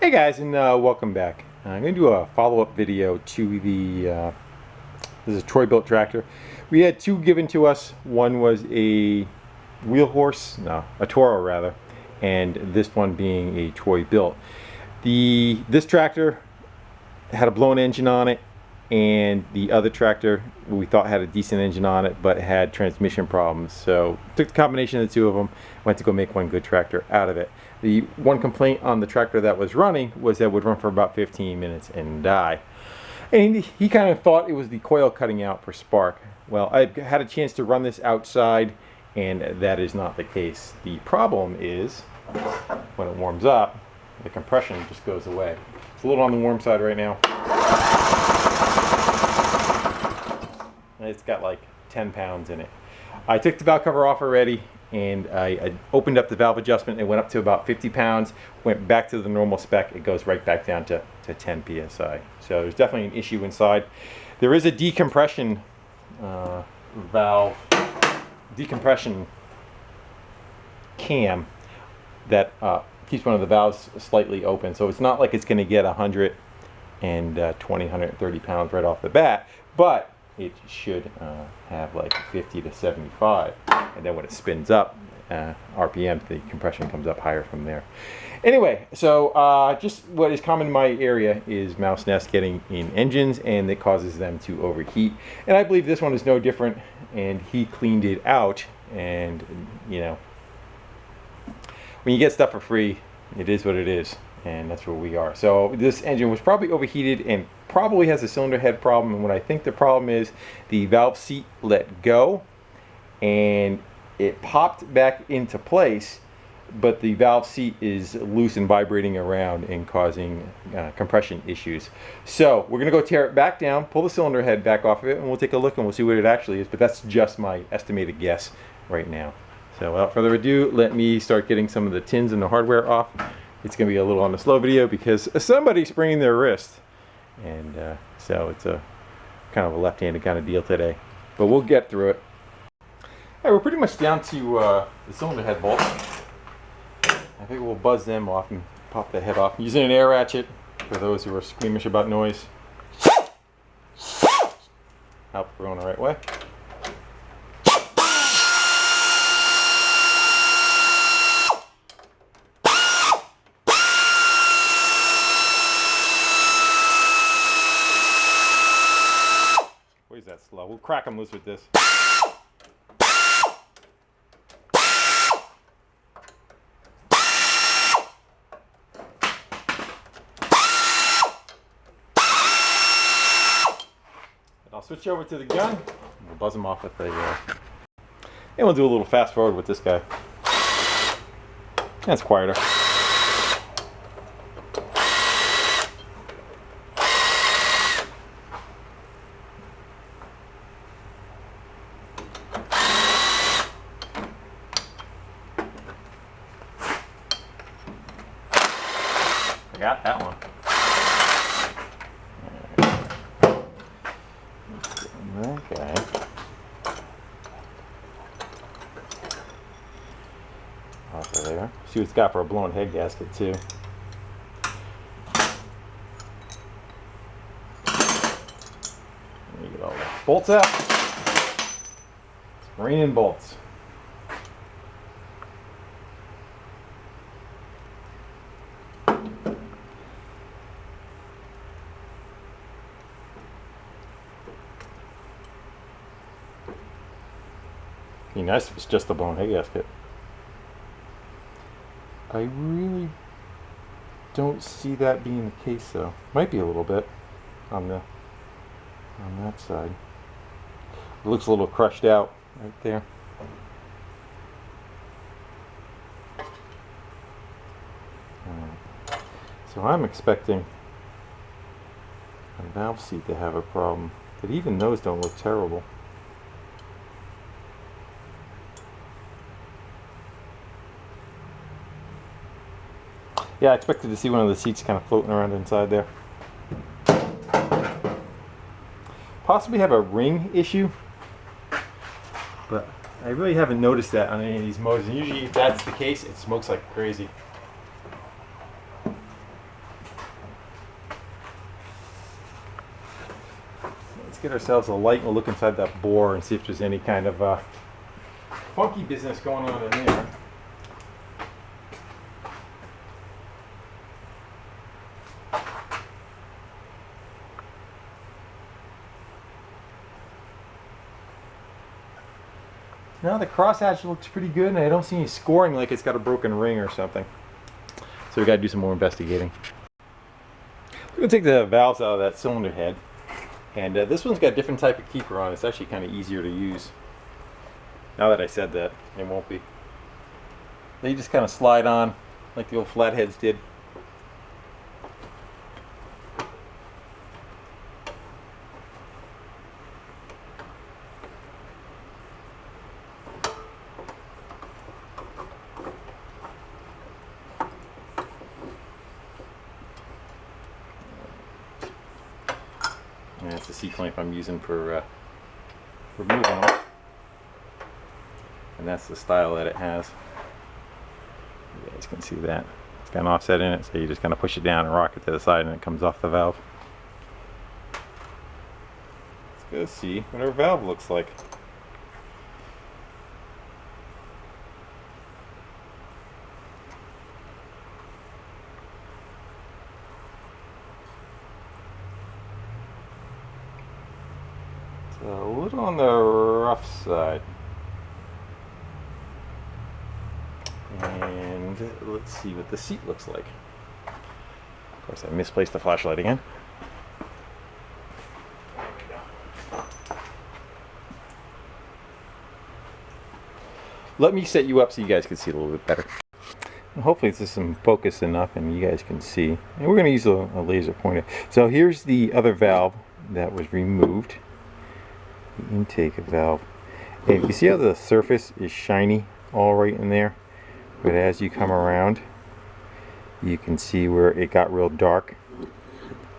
Hey guys, and welcome back. I'm going to do a follow-up video to this is a Troy-built tractor. We had two given to us. One was a a Toro rather, and this one being a Troy-built. This tractor had a blown engine on it, and the other tractor we thought had a decent engine on it, but had transmission problems. So took the combination of the two of them, went to go make one good tractor out of it. The one complaint on the tractor that was running was that it would run for about 15 minutes and die. And he kind of thought it was the coil cutting out for spark. Well, I had a chance to run this outside, and that is not the case. The problem is when it warms up, the compression just goes away. It's a little on the warm side right now. It's got like 10 pounds in it. I took the valve cover off already, and I opened up the valve adjustment. It went up to about 50 pounds, went back to the normal spec. It goes right back down to 10 psi. So there's definitely an issue inside. There is a decompression valve, decompression cam that keeps one of the valves slightly open. So it's not like it's going to get 130 pounds right off the bat, but it should have like 50 to 75, and then when it spins up RPM, the compression comes up higher from there. Anyway, so just what is common in my area is mouse nests getting in engines, and it causes them to overheat, and I believe this one is no different. And he cleaned it out, and you know, when you get stuff for free, it is what it is, and that's where we are. So this engine was probably overheated and probably has a cylinder head problem, and what I think the problem is, the valve seat let go and it popped back into place, but the valve seat is loose and vibrating around and causing compression issues. So we're gonna go tear it back down, pull the cylinder head back off of it, and we'll take a look and we'll see what it actually is, but that's just my estimated guess right now. So without further ado, let me start getting some of the tins and the hardware off. It's going to be a little on the slow video because somebody's spraining their wrist, and so it's a kind of a left-handed kind of deal today, but we'll get through it. All right, we're pretty much down to the cylinder head bolts. I think we'll buzz them off and pop the head off. I'm using an air ratchet for those who are squeamish about noise. Hope we're going the right way. Where's that slow? We'll crack them loose with this. And I'll switch over to the gun. We'll buzz them off with the and we'll do a little fast forward with this guy. That's quieter. I got that one. Okay. Off of there. See what it's got for a blown head gasket too. Let me get all the bolts out. It's raining bolts. Be nice if it's just a blown head gasket. I really don't see that being the case though. Might be a little bit on that side. It looks a little crushed out right there. So I'm expecting a valve seat to have a problem, but even those don't look terrible. Yeah, I expected to see one of the seats kind of floating around inside there. Possibly have a ring issue, but I really haven't noticed that on any of these motors. And usually if that's the case, it smokes like crazy. get ourselves a light and we'll look inside that bore and see if there's any kind of funky business going on in there. Now the crosshatch looks pretty good, and I don't see any scoring like it's got a broken ring or something. So we got to do some more investigating. We're going to take the valves out of that cylinder head, and this one's got a different type of keeper on it. It's actually kind of easier to use. Now that I said that, it won't be. They just kind of slide on like the old flatheads did. And that's the C-clamp I'm using for removing them. And that's the style that it has. You guys can see that. It's got an offset in it, so you just kind of push it down and rock it to the side and it comes off the valve. Let's go see what our valve looks like. A little on the rough side. And let's see what the seat looks like. Of course, I misplaced the flashlight again. There we go. Let me set you up so you guys can see a little bit better. And hopefully this is some focus enough and you guys can see. And we're going to use a laser pointer. So here's the other valve that was removed. The intake valve. And you see how the surface is shiny all right in there, but as you come around you can see where it got real dark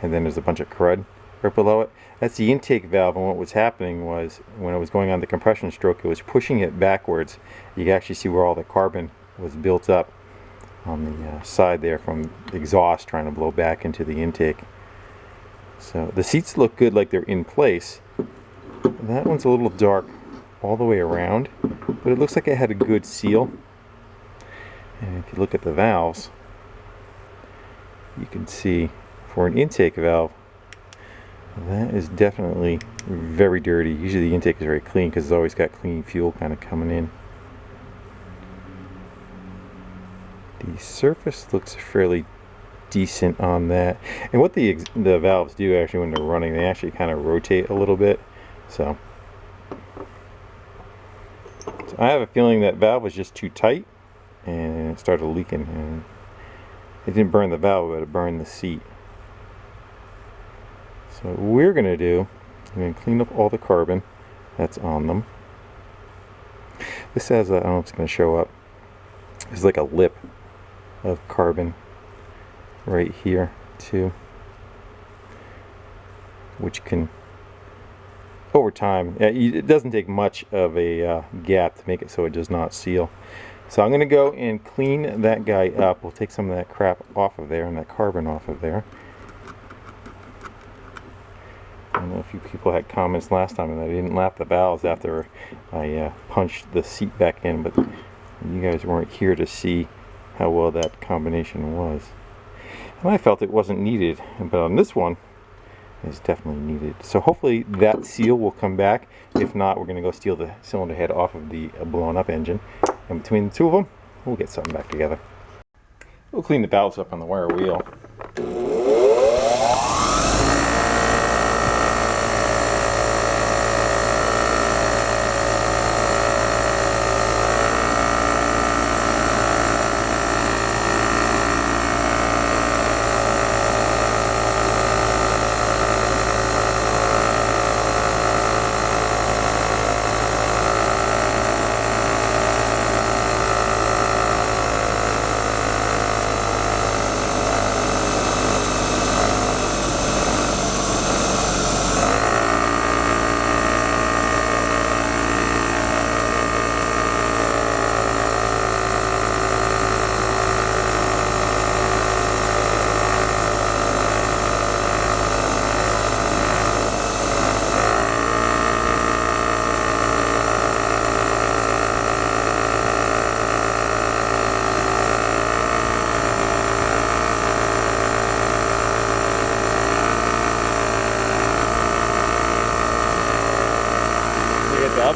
and then there's a bunch of crud right below it. That's the intake valve, and what was happening was when it was going on the compression stroke, it was pushing it backwards. You can actually see where all the carbon was built up on the side there from the exhaust trying to blow back into the intake. So the seats look good, like they're in place. That one's a little dark all the way around, but it looks like it had a good seal. And if you look at the valves, you can see for an intake valve, that is definitely very dirty. Usually the intake is very clean because it's always got clean fuel kind of coming in. The surface looks fairly decent on that. And what the valves do actually when they're running, they actually kind of rotate a little bit. So I have a feeling that valve was just too tight and it started leaking, and it didn't burn the valve, but it burned the seat. So what we're going to do, I'm going to clean up all the carbon that's on them. This has a, I don't know if it's going to show up, it's like a lip of carbon right here too, which can, over time, it doesn't take much of a gap to make it so it does not seal. So I'm going to go and clean that guy up. We'll take some of that crap off of there and that carbon off of there. I don't know if you people had comments last time that I didn't lap the valves after I punched the seat back in, but you guys weren't here to see how well that combination was. And I felt it wasn't needed, but on this one, is definitely needed. So hopefully that seal will come back. If not, we're going to go steal the cylinder head off of the blown up engine, and between the two of them we'll get something back together. We'll clean the valves up on the wire wheel.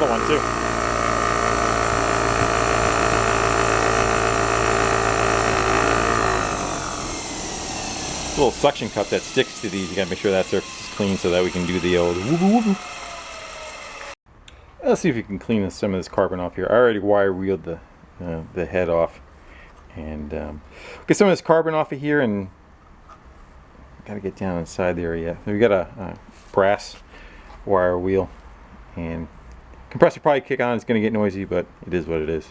another one too. Little suction cup that sticks to these. You gotta make sure that surface is clean so that we can do the old woo woo. Let's see if we can clean some of this carbon off here. I already wire wheeled the head off, and get some of this carbon off of here, and gotta get down inside there yet. We got a brass wire wheel, and compressor probably kick on. It's gonna get noisy, but it is what it is.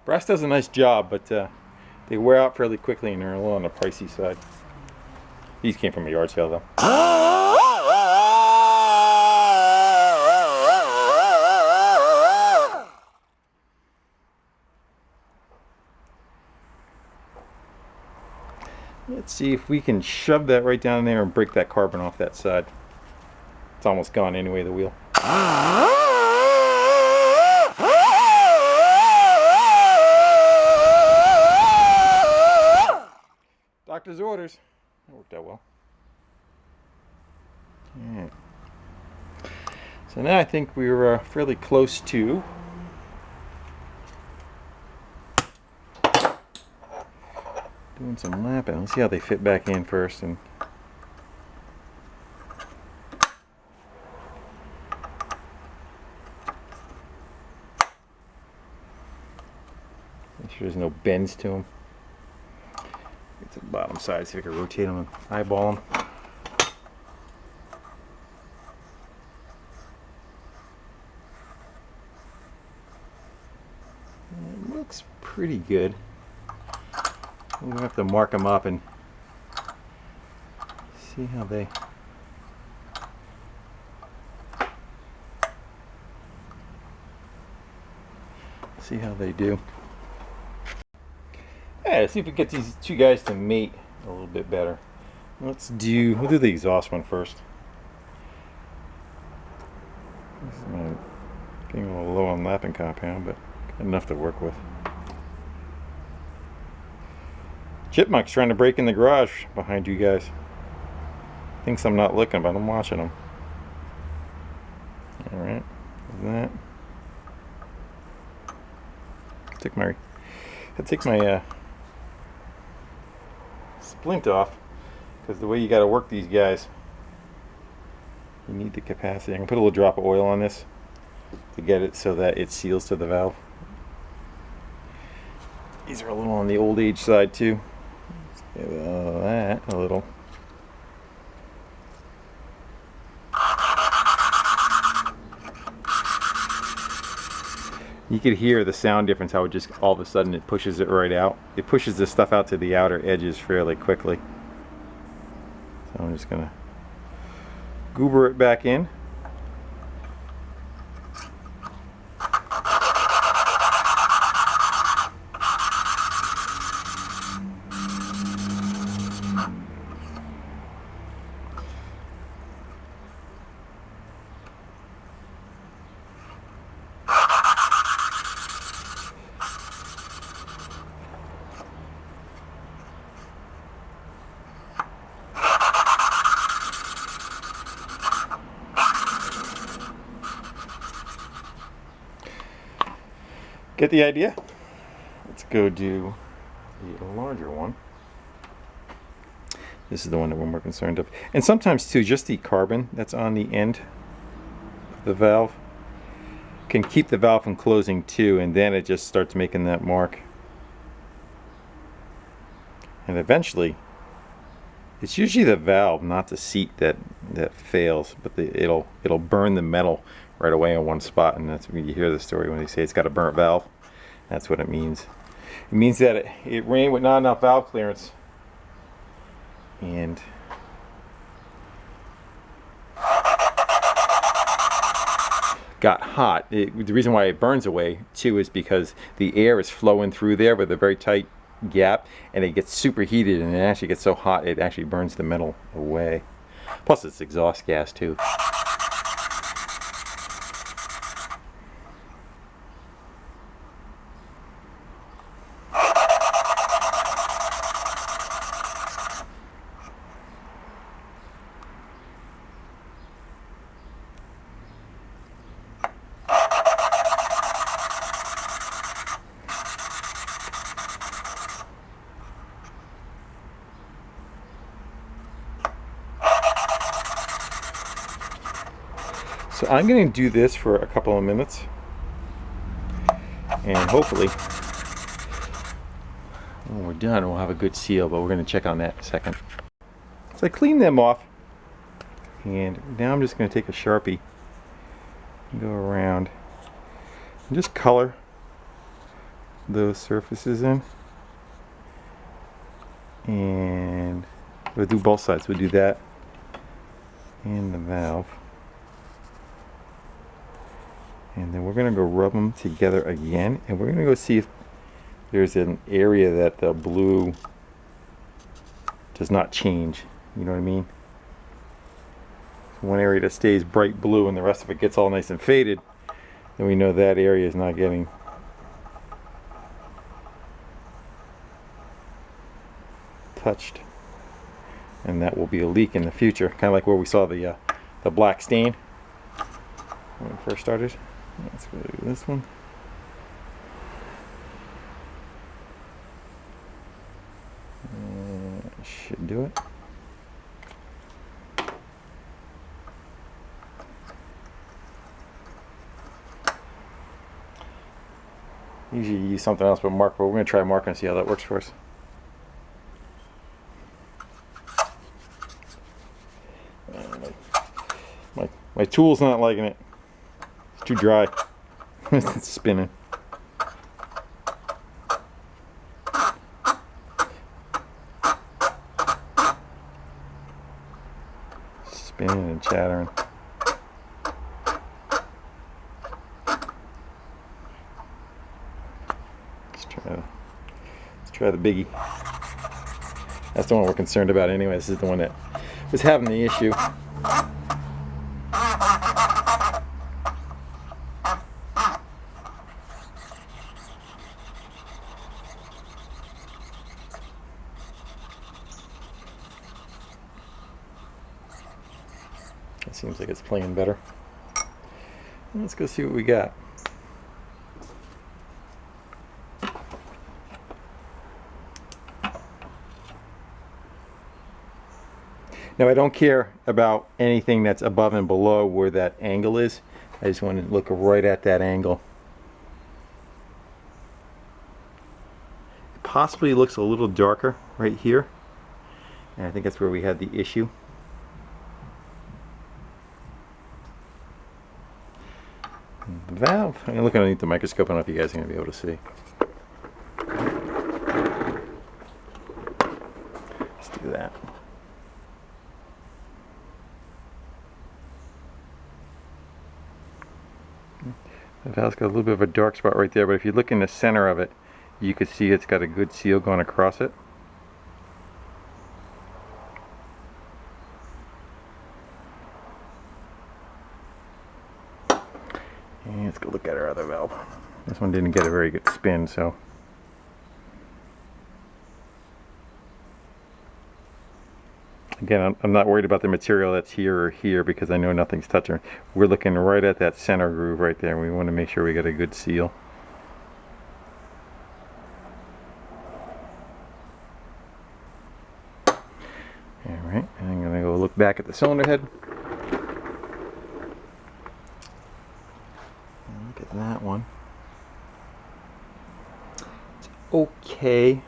Brass does a nice job, but they wear out fairly quickly and they're a little on the pricey side. These came from a yard sale though. Let's see if we can shove that right down there and break that carbon off that side. It's almost gone anyway, the wheel. Doctor's orders. That worked out well. Alright. So now I think we're fairly close to doing some lapping. Let's see how they fit back in first, and make sure there's no bends to them. Get to the bottom side, see if I can rotate them and eyeball them. It looks pretty good. I'm gonna have to mark them up and see how they do. Yeah, let's see if we get these two guys to mate a little bit better. We'll do the exhaust one first. Getting a little low on lapping compound, but enough to work with. Chipmunk's trying to break in the garage behind you guys. Thinks I'm not looking, but I'm watching him. Alright, that. I take my splint off, because the way you got to work these guys, you need the capacity. I can put a little drop of oil on this to get it so that it seals to the valve. These are a little on the old age side too. Let's give that a little. You could hear the sound difference, how it just all of a sudden it pushes it right out. It pushes this stuff out to the outer edges fairly quickly. So I'm just gonna goober it back in. Get the idea? Let's go do the larger one. This is the one that we're more concerned of. And sometimes too, just the carbon that's on the end of the valve can keep the valve from closing too, and then it just starts making that mark. And eventually, it's usually the valve, not the seat, that fails, but it'll burn the metal right away in one spot, and that's when you hear the story when they say it's got a burnt valve. That's what it means. It means that it rained with not enough valve clearance, and got hot. The reason why it burns away too is because the air is flowing through there with a very tight gap, and it gets superheated, and it actually gets so hot it actually burns the metal away. Plus it's exhaust gas too. So I'm going to do this for a couple of minutes, and hopefully when we're done we'll have a good seal, but we're going to check on that in a second. So I cleaned them off, and now I'm just going to take a Sharpie and go around and just color those surfaces in, and we'll do both sides. We'll do that and the valve. And then we're going to go rub them together again, and we're going to go see if there's an area that the blue does not change. You know what I mean? One area that stays bright blue and the rest of it gets all nice and faded, then we know that area is not getting touched, and that will be a leak in the future, kind of like where we saw the black stain when we first started. Let's go do this one. Should do it. Usually you use something else but marker, but we're going to try marker and see how that works for us. My tool's not liking it. It's too dry. It's spinning. Spinning and chattering. Let's try the biggie. That's the one we're concerned about anyway. This is the one that was having the issue. It seems like it's playing better. Let's go see what we got. Now I don't care about anything that's above and below where that angle is. I just want to look right at that angle. It possibly looks a little darker right here, and I think that's where we had the issue. The valve, I'm going to look underneath the microscope. I don't know if you guys are going to be able to see. Let's do that. The valve's got a little bit of a dark spot right there, but if you look in the center of it, you can see it's got a good seal going across it. And let's go look at our other valve. This one didn't get a very good spin, so. Again, I'm not worried about the material that's here or here because I know nothing's touching. We're looking right at that center groove right there. We want to make sure we get a good seal. Alright, and I'm going to go look back at the cylinder head. Look at that one. It's okay.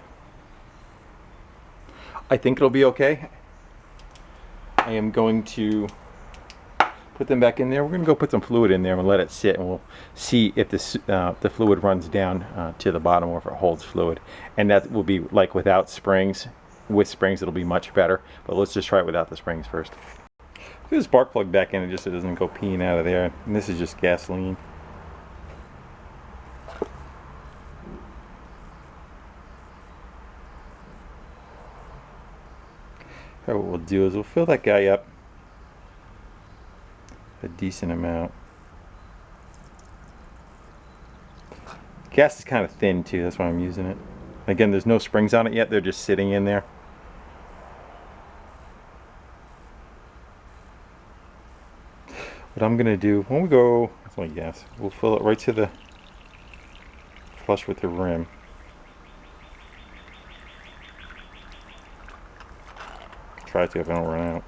I think it'll be okay. I am going to put them back in there. We're going to go put some fluid in there and let it sit, and we'll see if the fluid runs down to the bottom or if it holds fluid. And that will be like without springs. With springs it'll be much better, but let's just try it without the springs first. Put the spark plug back in just so it doesn't go peeing out of there. And this is just gasoline. So what we'll do is we'll fill that guy up a decent amount. Gas is kind of thin too, that's why I'm using it. Again, there's no springs on it yet, they're just sitting in there. What I'm gonna do when we go, that's my gas, we'll fill it right to the flush with the rim. Try to if I don't run out.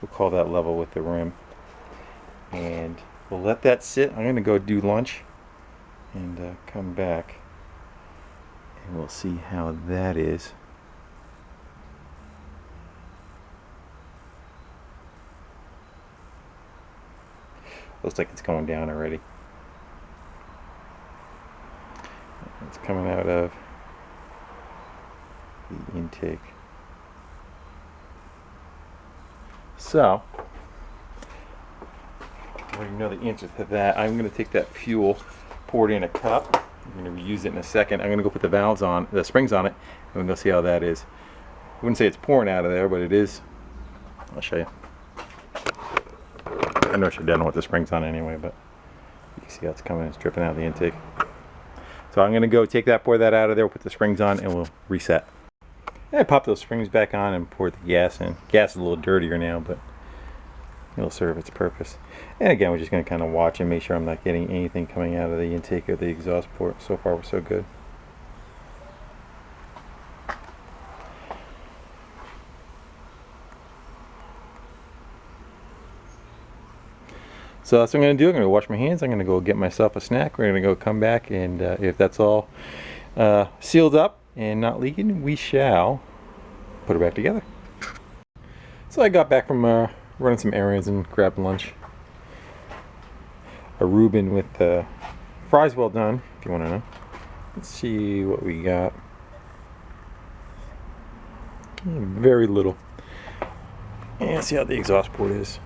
We'll call that level with the rim. And we'll let that sit. I'm going to go do lunch and come back. And we'll see how that is. Looks like it's going down already. It's coming out of the intake. So, I already know the answer to that. I'm going to take that fuel, pour it in a cup. I'm going to reuse it in a second. I'm going to go put the valves on, the springs on it, and we're going to see how that is. I wouldn't say it's pouring out of there, but it is. I'll show you. I know I should have done with the springs on anyway, but you can see how it's coming. It's dripping out of the intake. So I'm going to go take that, pour that out of there, we'll put the springs on, and we'll reset. And I pop those springs back on and pour the gas in. Gas is a little dirtier now, but it'll serve its purpose. And again, we're just going to kind of watch and make sure I'm not getting anything coming out of the intake or the exhaust port. So far, we're so good. So that's what I'm going to do. I'm going to wash my hands. I'm going to go get myself a snack. We're going to go come back, and if that's all sealed up and not leaking, we shall put it back together. So I got back from running some errands and grabbed lunch. A Reuben with fries well done, if you want to know. Let's see what we got. Very little. And see how the exhaust port is.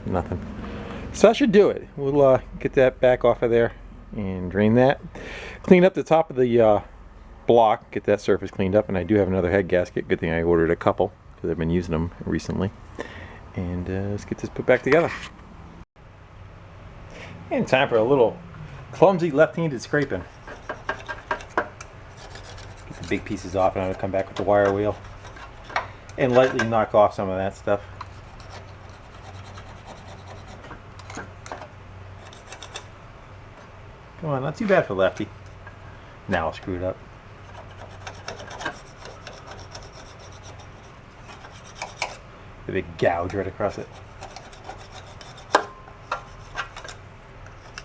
Nothing. So that should do it. We'll get that back off of there and drain that. Clean up the top of the block, get that surface cleaned up, and I do have another head gasket. Good thing I ordered a couple because I've been using them recently. And let's get this put back together. And time for a little clumsy left-handed scraping. Get the big pieces off, and I'm going to come back with the wire wheel and lightly knock off some of that stuff. Come on, not too bad for lefty. Now I'll screw it up. A big gouge right across it. A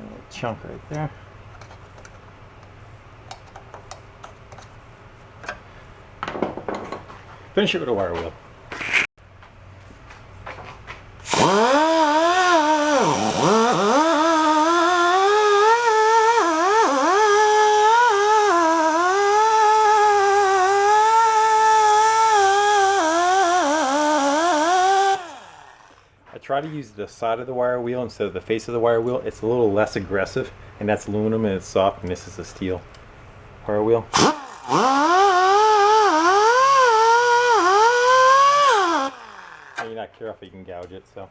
little chunk right there. Finish it with a wire wheel. I try to use the side of the wire wheel instead of the face of the wire wheel. It's a little less aggressive, and that's aluminum and it's soft, and this is a steel wire wheel. And you're not careful, you can gouge it, so.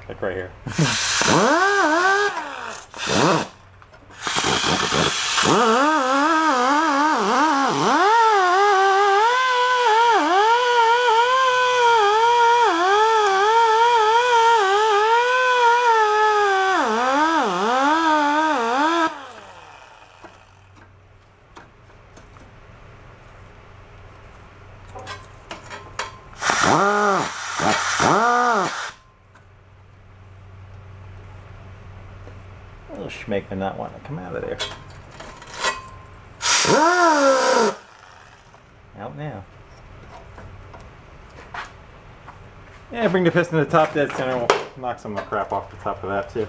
Like right here. Little schmake not wanting to come out of there. Out now. Yeah, bring the piston to the top dead center. We'll knock some of the crap off the top of that too.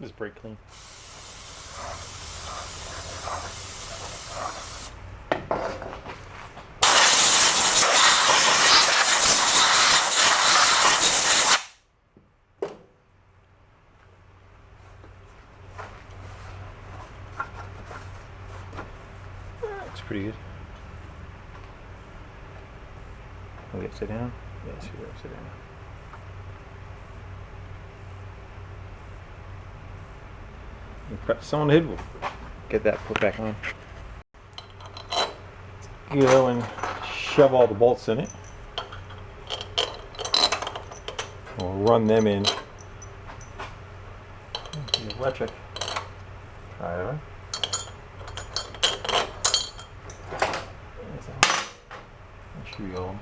Just brake clean. Looks pretty good. Are we upside down? Yes, we're upside down. Prep this on the hood, we'll get that put back on. Let's go and shove all the bolts in it. We'll run them in the electric. Try it on. That should be all.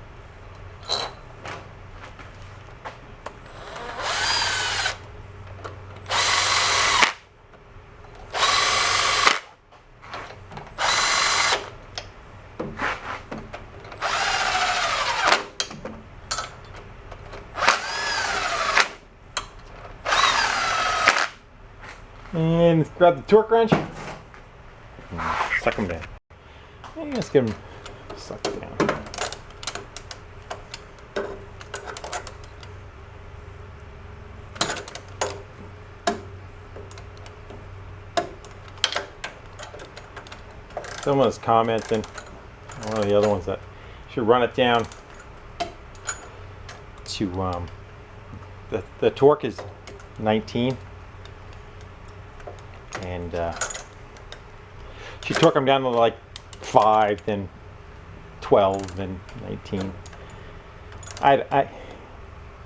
And grab the torque wrench, suck them down. And let's get them sucked down. Someone was commenting, one of the other ones, that should run it down to the torque is 19. And she torque them down to like 5, then 12, then 19.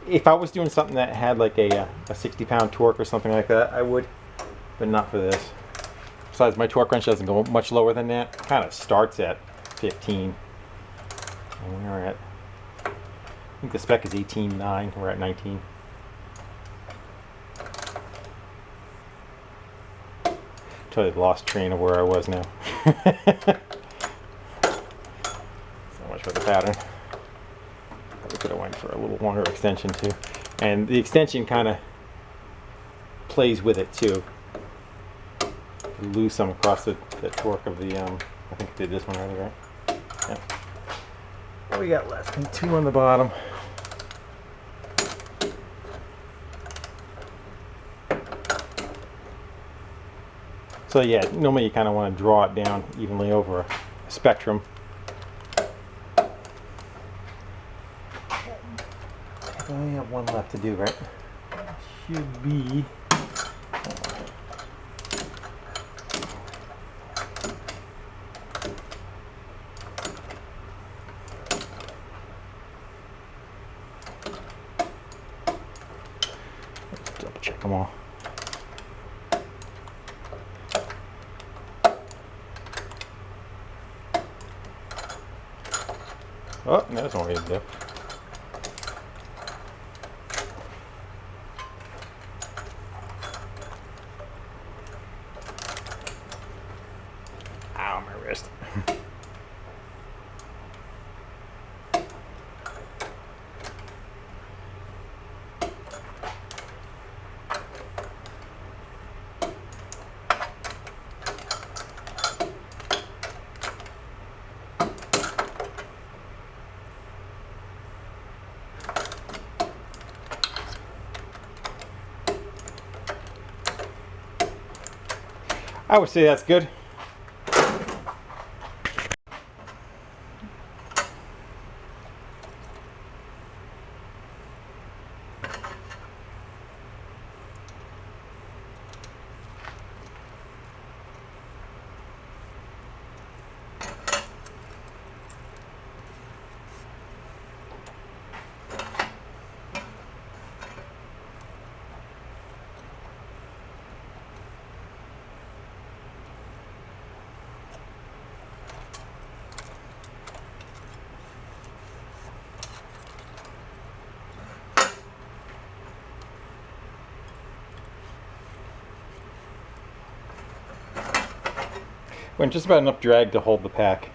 If I was doing something that had like a 60-pound torque or something like that, I would, but not for this. Besides, my torque wrench doesn't go much lower than that. It kind of starts at 15. And we're at, I think the spec is 18.9. We're at 19. Totally lost train of where I was now. So much for the pattern. Probably could have went for a little longer extension too. And the extension kind of plays with it too. You lose some across the torque of the, I think I did this one already, right? Yeah. What we got less than 2 on the bottom. So yeah, normally you kind of want to draw it down evenly over a spectrum. I only have one left to do, right? Should be. Let's double check them all. Oh, there's one we need to do. Ow, my wrist. I would say that's good. Went just about enough drag to hold the pack.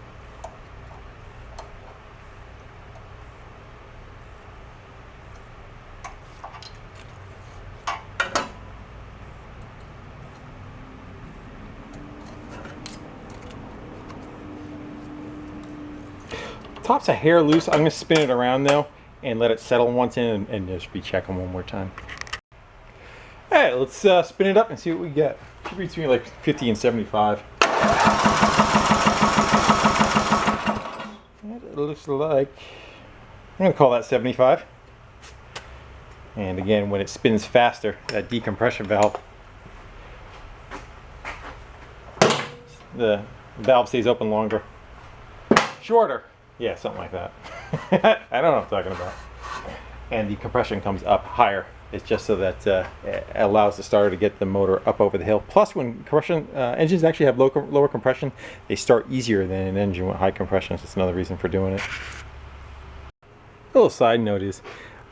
Top's a hair loose. I'm going to spin it around though and let it settle once in and just recheck them one more time. Alright, let's spin it up and see what we get. Should be between like 50 and 75. It looks like, I'm going to call that 75. And again, when it spins faster, that decompression valve, the valve stays open longer. Shorter. Yeah, something like that. I don't know what I'm talking about. And the compression comes up higher. It's just so that it allows the starter to get the motor up over the hill. Plus, when compression engines actually have lower compression, they start easier than an engine with high compression. So that's another reason for doing it. A little side note is,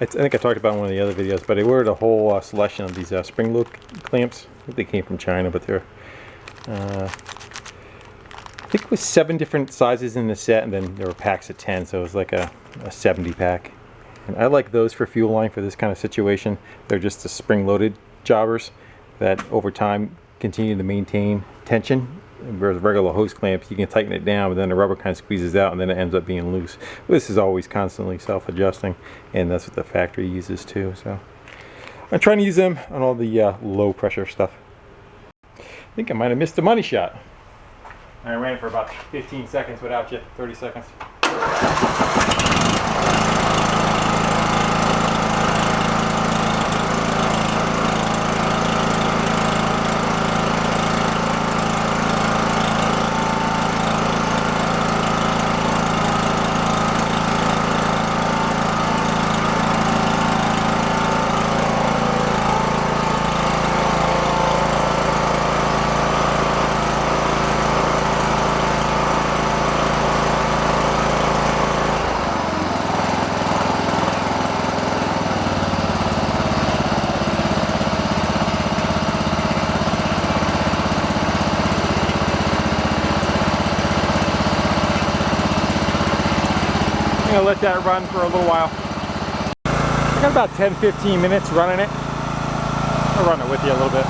I think I talked about in one of the other videos, but I ordered a whole selection of these spring load clamps. I think they came from China, but they're I think it was 7 different sizes in the set, and then there were packs of 10, so it was like a 70 pack. And I like those for fuel line for this kind of situation. They're just the spring-loaded jobbers that over time continue to maintain tension. Whereas regular hose clamps, you can tighten it down, but then the rubber kind of squeezes out and then it ends up being loose. This is always constantly self-adjusting, and that's what the factory uses too. So I'm trying to use them on all the low pressure stuff. I think I might have missed the money shot. I ran for about 15 seconds without you, 30 seconds. I'm gonna let that run for a little while. I got about 10-15 minutes running it. I'll run it with you a little bit.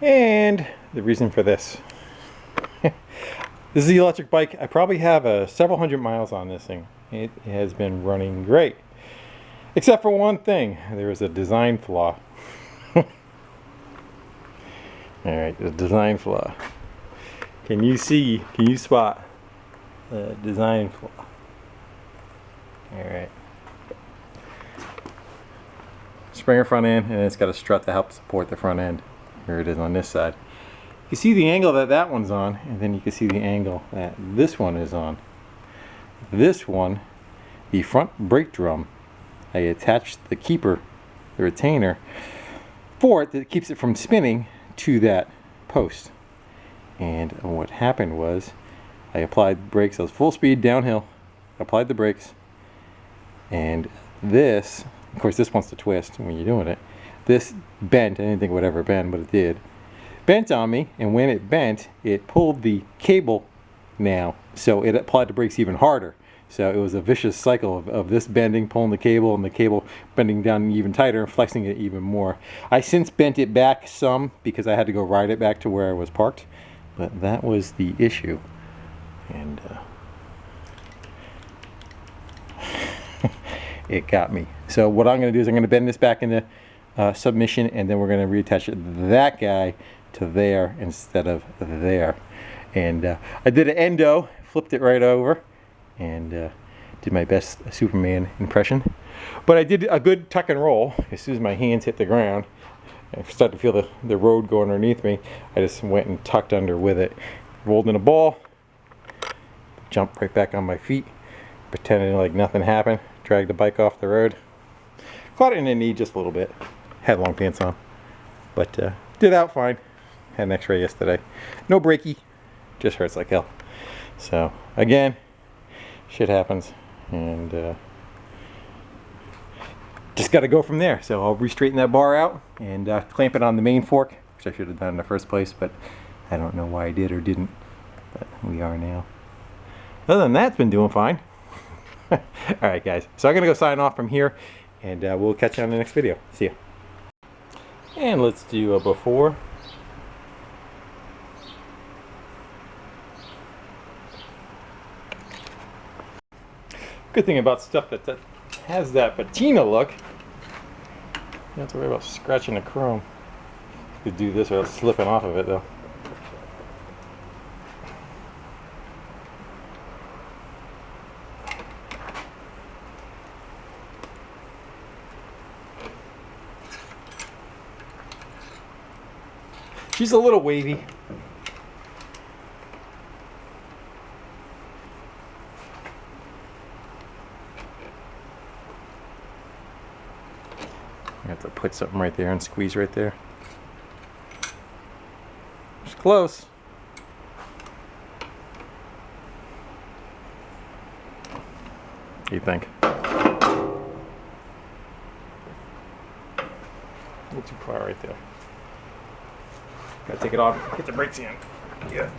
And the reason for this. This is the electric bike. I probably have several hundred miles on this thing. It has been running great. Except for one thing. There was a design flaw. Alright, the design flaw. Can you spot the design flaw? Alright. Springer front end, and it's got a strut to help support the front end. Here it is on this side. You can see the angle that that one's on, and then you can see the angle that this one is on. This one, the front brake drum, I attached the keeper, the retainer, for it that keeps it from spinning to that post. And what happened was I applied brakes. I was full speed downhill, applied the brakes, and this, of course this wants to twist when you're doing it. This bent. I didn't think it would ever bend, but it did. Bent on me, and when it bent, it pulled the cable now, so it applied the brakes even harder. So it was a vicious cycle of this bending, pulling the cable, and the cable bending down even tighter and flexing it even more. I since bent it back some because I had to go ride it back to where I was parked, but that was the issue. And it got me. So what I'm going to do is I'm going to bend this back into submission, and then we're going to reattach that guy to there instead of there. And I did an endo, flipped it right over, and did my best Superman impression. But I did a good tuck and roll. As soon as my hands hit the ground, I started to feel the road go underneath me. I just went and tucked under with it, rolled in a ball, jumped right back on my feet, pretending like nothing happened, dragged the bike off the road. Caught it in the knee just a little bit. Had long pants on, but did out fine. Had an x-ray yesterday. No breaky, just hurts like hell. So again, shit happens, and just got to go from there. So I'll re-straighten that bar out and clamp it on the main fork, which I should have done in the first place, but I don't know why I did or didn't, but we are now. Other than that, it's been doing fine. Alright guys, so I'm going to go sign off from here, and we'll catch you on the next video. See ya. And let's do a before. Good thing about stuff that has that patina look, you don't have to worry about scratching the chrome. You could do this without slipping off of it though. She's a little wavy. I have to put something right there and squeeze right there. It's close. What do you think? A little too far right there. Gotta take it off, get the brakes in. Yeah.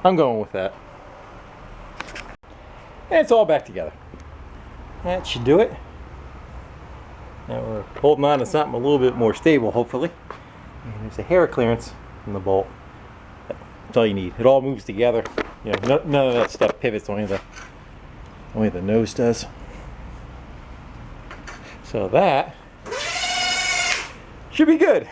I'm going with that. And it's all back together. That should do it. Now we're holding on to something a little bit more stable, hopefully. And there's a hair clearance from the bolt. That's all you need. It all moves together. You know, none of that stuff pivots. Only the nose does. So that should be good.